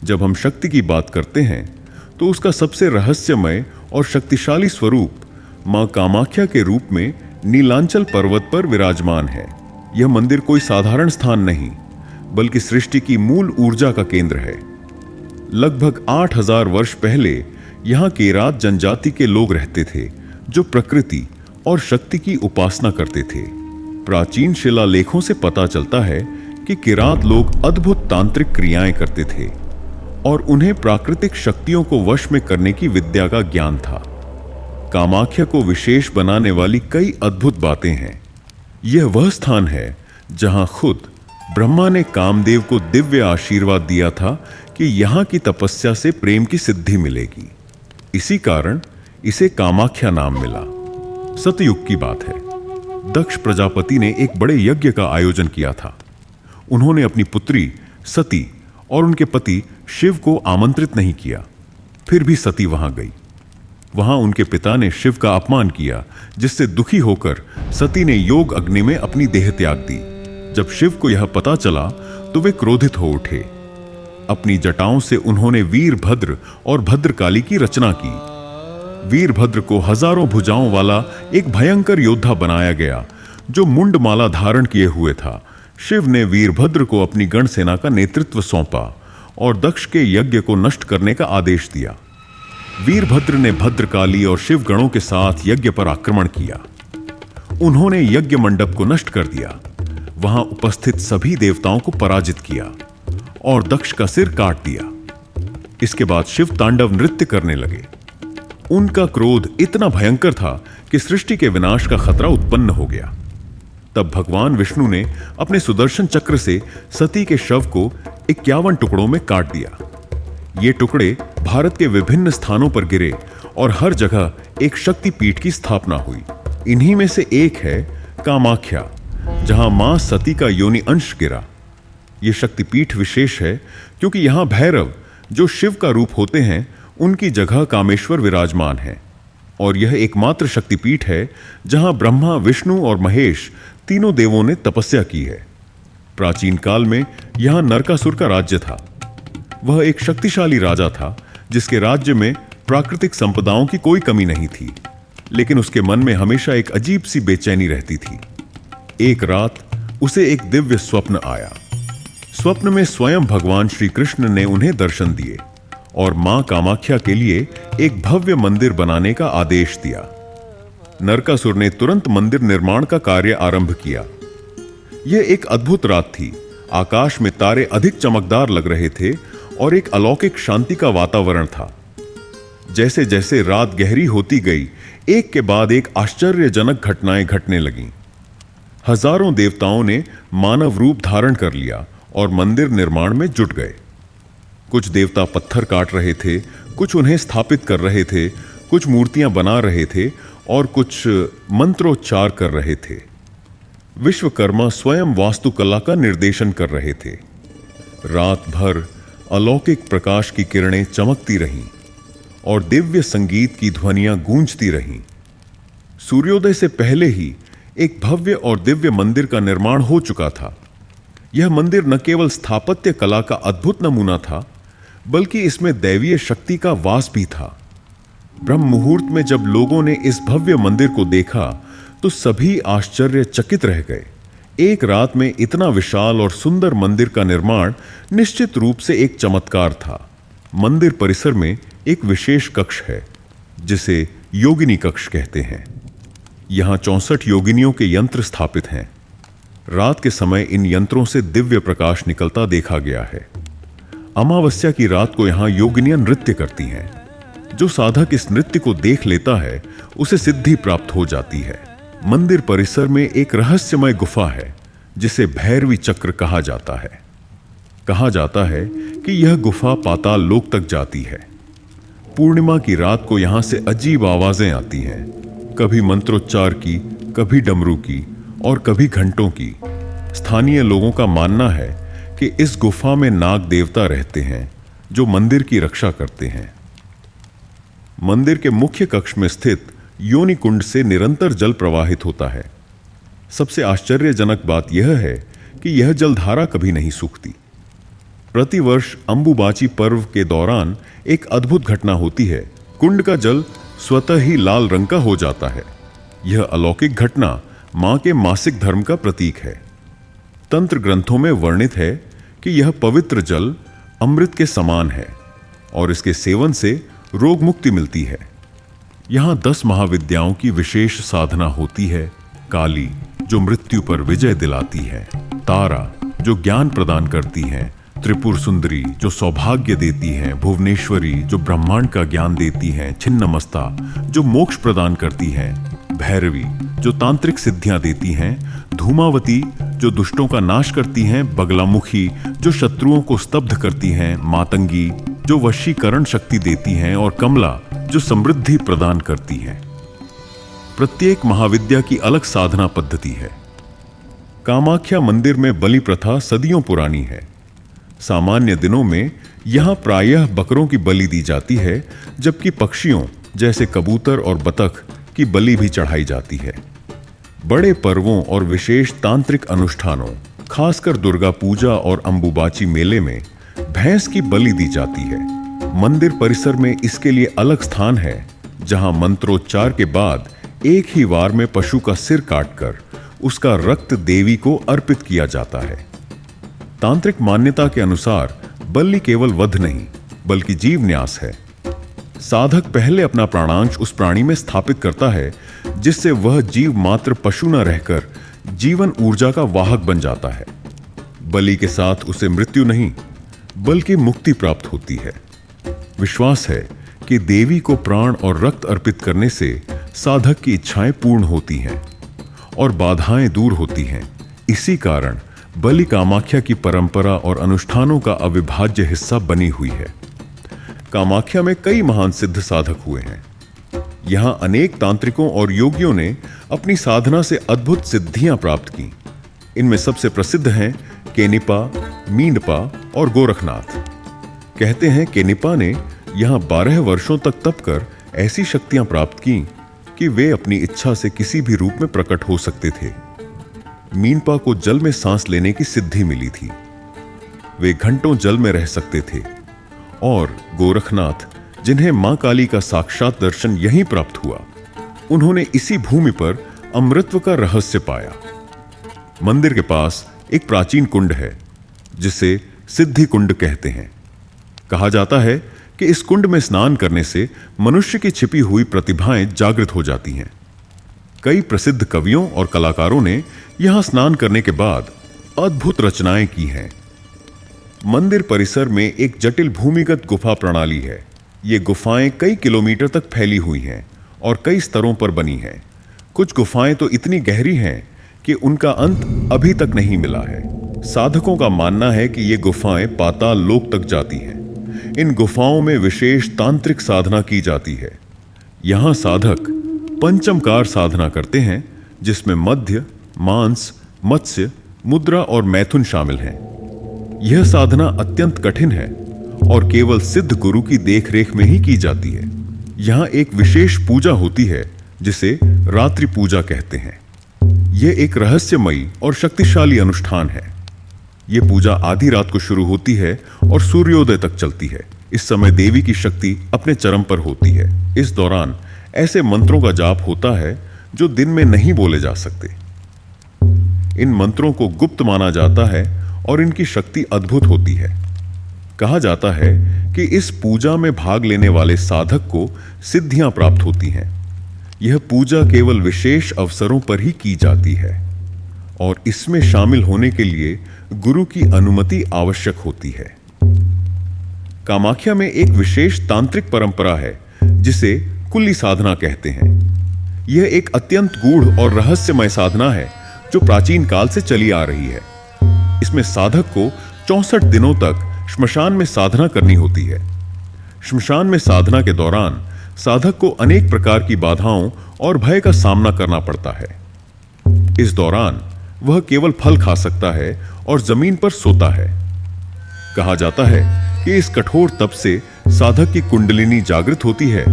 जब हम शक्ति की बात करते हैं तो उसका सबसे रहस्यमय और शक्तिशाली स्वरूप मां कामाख्या के रूप में नीलांचल पर्वत पर विराजमान है। यह मंदिर कोई साधारण स्थान नहीं, बल्कि सृष्टि की मूल ऊर्जा का केंद्र है। लगभग 8000 वर्ष पहले यहाँ किरात जनजाति के लोग रहते थे, जो प्रकृति और शक्ति की उपासना करते थे। प्राचीन शिलालेखों से पता चलता है कि किरात लोग अद्भुत तांत्रिक क्रियाएं करते थे और उन्हें प्राकृतिक शक्तियों को वश में करने की विद्या का ज्ञान था। कामाख्या को विशेष बनाने वाली कई अद्भुत बातें हैं। यह वह स्थान है जहां खुद ब्रह्मा ने कामदेव को दिव्य आशीर्वाद दिया था कि यहां की तपस्या से प्रेम की सिद्धि मिलेगी। इसी कारण इसे कामाख्या नाम मिला। सतयुग की बात है। दक्ष प्रजापति ने एक बड़े यज्ञ का आयोजन किया था। उन्होंने अपनी पुत्री सती और उनके पति शिव को आमंत्रित नहीं किया, फिर भी सती वहां गई। वहां उनके पिता ने शिव का अपमान किया, जिससे दुखी होकर सती ने योग अग्नि में अपनी देह त्याग दी। जब शिव को यह पता चला तो वे क्रोधित हो उठे। अपनी जटाओं से उन्होंने वीरभद्र और भद्रकाली की रचना की। वीरभद्र को हजारों भुजाओं वाला एक भयंकर योद्धा बनाया गया, जो मुंडमाला धारण किए हुए था। शिव ने वीरभद्र को अपनी गण सेना का नेतृत्व सौंपा और दक्ष के यज्ञ को नष्ट करने का आदेश दिया। वीरभद्र ने भद्रकाली और शिव गणों के साथ यज्ञ पर आक्रमण किया। उन्होंने यज्ञ मंडप को नष्ट कर दिया, वहां उपस्थित सभी देवताओं को पराजित किया और दक्ष का सिर काट दिया। इसके बाद शिव तांडव नृत्य करने लगे। उनका क्रोध इतना भयंकर था कि सृष्टि के विनाश का खतरा उत्पन्न हो गया। तब भगवान विष्णु ने अपने सुदर्शन चक्र से सती के शव को 51 टुकड़ों में काट दिया। ये टुकड़े भारत के विभिन्न स्थानों पर गिरे और हर जगह एक शक्तिपीठ की स्थापना हुई। इन्हीं में से एक है कामाख्या, जहां मां सती का योनि अंश गिरा। यह शक्तिपीठ विशेष है क्योंकि यहां भैरव, जो शिव का रूप होते हैं, उनकी जगह कामेश्वर विराजमान है। और यह एकमात्र शक्तिपीठ है जहां ब्रह्मा, विष्णु और महेश तीनों देवों ने तपस्या की है। प्राचीन काल में यहां नरकासुर का राज्य था। वह एक शक्तिशाली राजा था जिसके राज्य में प्राकृतिक संपदाओं की कोई कमी नहीं थी, लेकिन उसके मन में हमेशा एक अजीब सी बेचैनी रहती थी। एक रात उसे एक दिव्य स्वप्न आया। स्वप्न में स्वयं भगवान श्री कृष्ण ने उन्हें दर्शन दिए और मां कामाख्या के लिए एक भव्य मंदिर बनाने का आदेश दिया। नरकासुर ने तुरंत मंदिर निर्माण का कार्य आरंभ किया। यह एक अद्भुत रात थी। आकाश में तारे अधिक चमकदार लग रहे थे और एक अलौकिक शांति का वातावरण था। जैसे जैसे रात गहरी होती गई, एक के बाद एक आश्चर्यजनक घटनाएं घटने लगीं। हजारों देवताओं ने मानव रूप धारण कर लिया और मंदिर निर्माण में जुट गए। कुछ देवता पत्थर काट रहे थे, कुछ उन्हें स्थापित कर रहे थे, कुछ मूर्तियां बना रहे थे और कुछ मंत्रोच्चार कर रहे थे। विश्वकर्मा स्वयं वास्तुकला का निर्देशन कर रहे थे। रात भर अलौकिक प्रकाश की किरणें चमकती रहीं और दिव्य संगीत की ध्वनियां गूंजती रहीं। सूर्योदय से पहले ही एक भव्य और दिव्य मंदिर का निर्माण हो चुका था। यह मंदिर न केवल स्थापत्य कला का अद्भुत नमूना था, बल्कि इसमें दैवीय शक्ति का वास भी था। ब्रह्म मुहूर्त में जब लोगों ने इस भव्य मंदिर को देखा तो सभी आश्चर्यचकित रह गए। एक रात में इतना विशाल और सुंदर मंदिर का निर्माण निश्चित रूप से एक चमत्कार था। मंदिर परिसर में एक विशेष कक्ष है जिसे योगिनी कक्ष कहते हैं। यहां 64 योगिनियों के यंत्र स्थापित हैं। रात के समय इन यंत्रों से दिव्य प्रकाश निकलता देखा गया है। अमावस्या की रात को यहां योगिनियां नृत्य करती हैं। जो साधक इस नृत्य को देख लेता है उसे सिद्धि प्राप्त हो जाती है। मंदिर परिसर में एक रहस्यमय गुफा है जिसे भैरवी चक्र कहा जाता है। कहा जाता है कि यह गुफा पाताल लोक तक जाती है। पूर्णिमा की रात को यहां से अजीब आवाजें आती हैं, कभी मंत्रोच्चार की, कभी डमरू की और कभी घंटों की। स्थानीय लोगों का मानना है कि इस गुफा में नाग देवता रहते हैं जो मंदिर की रक्षा करते हैं। मंदिर के मुख्य कक्ष में स्थित योनि कुंड से निरंतर जल प्रवाहित होता है। सबसे आश्चर्यजनक बात यह है कि यह जलधारा कभी नहीं सूखती। प्रतिवर्ष अंबुबाची पर्व के दौरान एक अद्भुत घटना होती है। कुंड का जल स्वतः ही लाल रंग का हो जाता है। यह अलौकिक घटना मां के मासिक धर्म का प्रतीक है। तंत्र ग्रंथों में वर्णित है कि यह पवित्र जल अमृत के समान है और इसके सेवन से रोग मुक्ति मिलती है। यहां 10 महाविद्याओं की विशेष साधना होती है। काली, जो मृत्यु पर विजय दिलाती है। तारा, जो ज्ञान प्रदान करती है। त्रिपुर सुंदरी, जो सौभाग्य देती है। भुवनेश्वरी, जो ब्रह्मांड का ज्ञान देती है। छिन्नमस्ता, जो मोक्ष प्रदान करती है। भैरवी, जो तांत्रिक सिद्धियां देती हैं। धूमावती, जो दुष्टों का नाश करती हैं। बगलामुखी, जो शत्रुओं को स्तब्ध करती हैं। मातंगी, जो वशीकरण शक्ति देती हैं। और कमला, जो समृद्धि प्रदान करती हैं। प्रत्येक महाविद्या की अलग साधना पद्धति है। कामाख्या मंदिर में बलि प्रथा सदियों पुरानी है। सामान्य दिनों में यहां प्रायः बकरों की बलि दी जाती है, जबकि पक्षियों जैसे कबूतर और बतख की बलि भी चढ़ाई जाती है। बड़े पर्वों और विशेष तांत्रिक अनुष्ठानों, खासकर दुर्गा पूजा और अंबुबाची मेले में भैंस की बलि दी जाती है। मंदिर परिसर में इसके लिए अलग स्थान है, जहां मंत्रोच्चार के बाद एक ही वार में पशु का सिर काटकर उसका रक्त देवी को अर्पित किया जाता है। तांत्रिक मान्यता के अनुसार बलि केवल वध नहीं, बल्कि जीव न्यास है। साधक पहले अपना प्राणांश उस प्राणी में स्थापित करता है, जिससे वह जीव मात्र पशु न रहकर जीवन ऊर्जा का वाहक बन जाता है। बलि के साथ उसे मृत्यु नहीं, बल्कि मुक्ति प्राप्त होती है। विश्वास है कि देवी को प्राण और रक्त अर्पित करने से साधक की इच्छाएं पूर्ण होती हैं और बाधाएं दूर होती हैं। इसी कारण बलि कामाख्या की परंपरा और अनुष्ठानों का अविभाज्य हिस्सा बनी हुई है। कामाख्या में कई महान सिद्ध साधक हुए हैं। यहां अनेक तांत्रिकों और योगियों ने अपनी साधना से अद्भुत सिद्धियां प्राप्त की। इनमें सबसे प्रसिद्ध हैं केनिपा, मींडपा और गोरखनाथ। कहते हैं केनिपा ने यहां 12 वर्षों तक तप कर ऐसी शक्तियां प्राप्त की कि वे अपनी इच्छा से किसी भी रूप में प्रकट हो सकते थे। मीनपा को जल में सांस लेने की सिद्धि मिली थी। वे घंटों जल में रह सकते थे। और गोरखनाथ, जिन्हें मां काली का साक्षात दर्शन यहीं प्राप्त हुआ, उन्होंने इसी भूमि पर अमृतत्व का रहस्य पाया। मंदिर के पास एक प्राचीन कुंड है, जिसे सिद्धि कुंड कहते हैं। कहा जाता है कि इस कुंड में स्नान करने से मनुष्य की छिपी हुई प्रतिभाएं जागृत हो जाती हैं। कई प्रसिद्ध कवियों और कलाकारों ने यहां स्नान करने के बाद अद्भुत रचनाएं की हैं। मंदिर परिसर में एक जटिल भूमिगत गुफा प्रणाली है। ये गुफाएं कई किलोमीटर तक फैली हुई हैं और कई स्तरों पर बनी हैं। कुछ गुफाएं तो इतनी गहरी हैं कि उनका अंत अभी तक नहीं मिला है। साधकों का मानना है कि ये गुफाएं पाताल लोक तक जाती हैं। इन गुफाओं में विशेष तांत्रिक साधना की जाती है। यहां साधक पंचमकार साधना करते हैं, जिसमें मध्य, मांस, मत्स्य, मुद्रा और मैथुन शामिल हैं। यह साधना अत्यंत कठिन है और केवल सिद्ध गुरु की देखरेख में ही की जाती है। यहां एक विशेष पूजा होती है, जिसे रात्रि पूजा कहते हैं। यह एक रहस्यमयी और शक्तिशाली अनुष्ठान है। यह पूजा आधी रात को शुरू होती है और सूर्योदय तक चलती है। इस समय देवी की शक्ति अपने चरम पर होती है। इस दौरान ऐसे मंत्रों का जाप होता है जो दिन में नहीं बोले जा सकते। इन मंत्रों को गुप्त माना जाता है और इनकी शक्ति अद्भुत होती है। कहा जाता है कि इस पूजा में भाग लेने वाले साधक को सिद्धियां प्राप्त होती हैं। यह पूजा केवल विशेष अवसरों पर ही की जाती है और इसमें शामिल होने के लिए गुरु की अनुमति आवश्यक होती है। कामाख्या में एक विशेष तांत्रिक परंपरा है, जिसे कुल्ली साधना कहते हैं। यह एक अत्यंत गूढ़ और रहस्यमय साधना है जो प्राचीन काल से चली आ रही है। इसमें साधक को 64 दिनों तक श्मशान में साधना करनी होती है। श्मशान में साधना के दौरान साधक को अनेक प्रकार की बाधाओं और भय का सामना करना पड़ता है। इस दौरान वह केवल फल खा सकता है और जमीन पर सोता है। कहा जाता है कि इस कठोर तप से साधक की कुंडलिनी जागृत होती है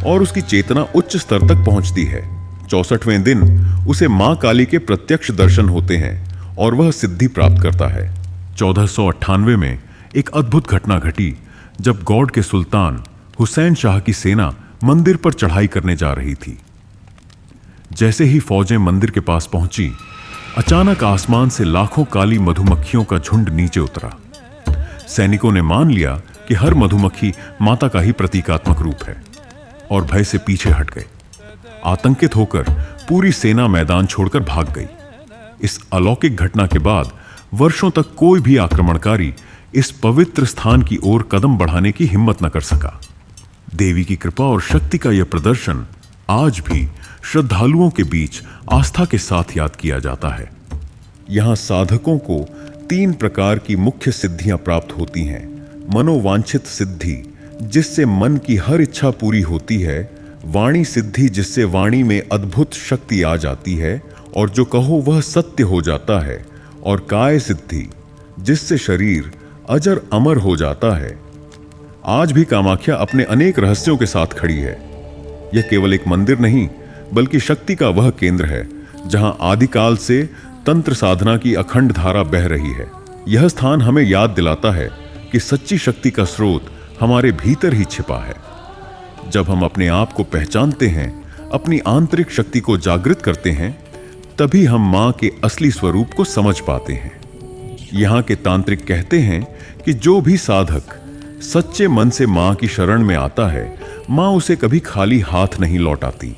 और उसकी चेतना उच्च स्तर तक पहुंचती है। 64वें दिन उसे मां काली के प्रत्यक्ष दर्शन होते हैं और वह सिद्धि प्राप्त करता है। 1498 में एक अद्भुत घटना घटी जब गौड़ के सुल्तान हुसैन शाह की सेना मंदिर पर चढ़ाई करने जा रही थी। जैसे ही फौजें मंदिर के पास पहुंची, अचानक आसमान से लाखों काली मधुमक्खियों का झुंड नीचे उतरा। सैनिकों ने मान लिया कि हर मधुमक्खी माता का ही प्रतीकात्मक रूप है और भय से पीछे हट गए। आतंकित होकर पूरी सेना मैदान छोड़कर भाग गई। इस अलौकिक घटना के बाद वर्षों तक कोई भी आक्रमणकारी इस पवित्र स्थान की ओर कदम बढ़ाने की हिम्मत न कर सका। देवी की कृपा और शक्ति का यह प्रदर्शन आज भी श्रद्धालुओं के बीच आस्था के साथ याद किया जाता है। यहां साधकों को 3 प्रकार की मुख्य सिद्धियां प्राप्त होती हैं। मनोवांछित सिद्धि, जिससे मन की हर इच्छा पूरी होती है। वाणी सिद्धि, जिससे वाणी में अद्भुत शक्ति आ जाती है और जो कहो वह सत्य हो जाता है। और काय सिद्धि, जिससे शरीर अजर अमर हो जाता है। आज भी कामाख्या अपने अनेक रहस्यों के साथ खड़ी है। यह केवल एक मंदिर नहीं, बल्कि शक्ति का वह केंद्र है जहां आदिकाल से तंत्र साधना की अखंड धारा बह रही है। यह स्थान हमें याद दिलाता है कि सच्ची शक्ति का स्रोत हमारे भीतर ही छिपा है। जब हम अपने आप को पहचानते हैं, अपनी आंतरिक शक्ति को जागृत करते हैं, तभी हम मां के असली स्वरूप को समझ पाते हैं। यहां के तांत्रिक कहते हैं कि जो भी साधक सच्चे मन से मां की शरण में आता है, मां उसे कभी खाली हाथ नहीं लौटाती।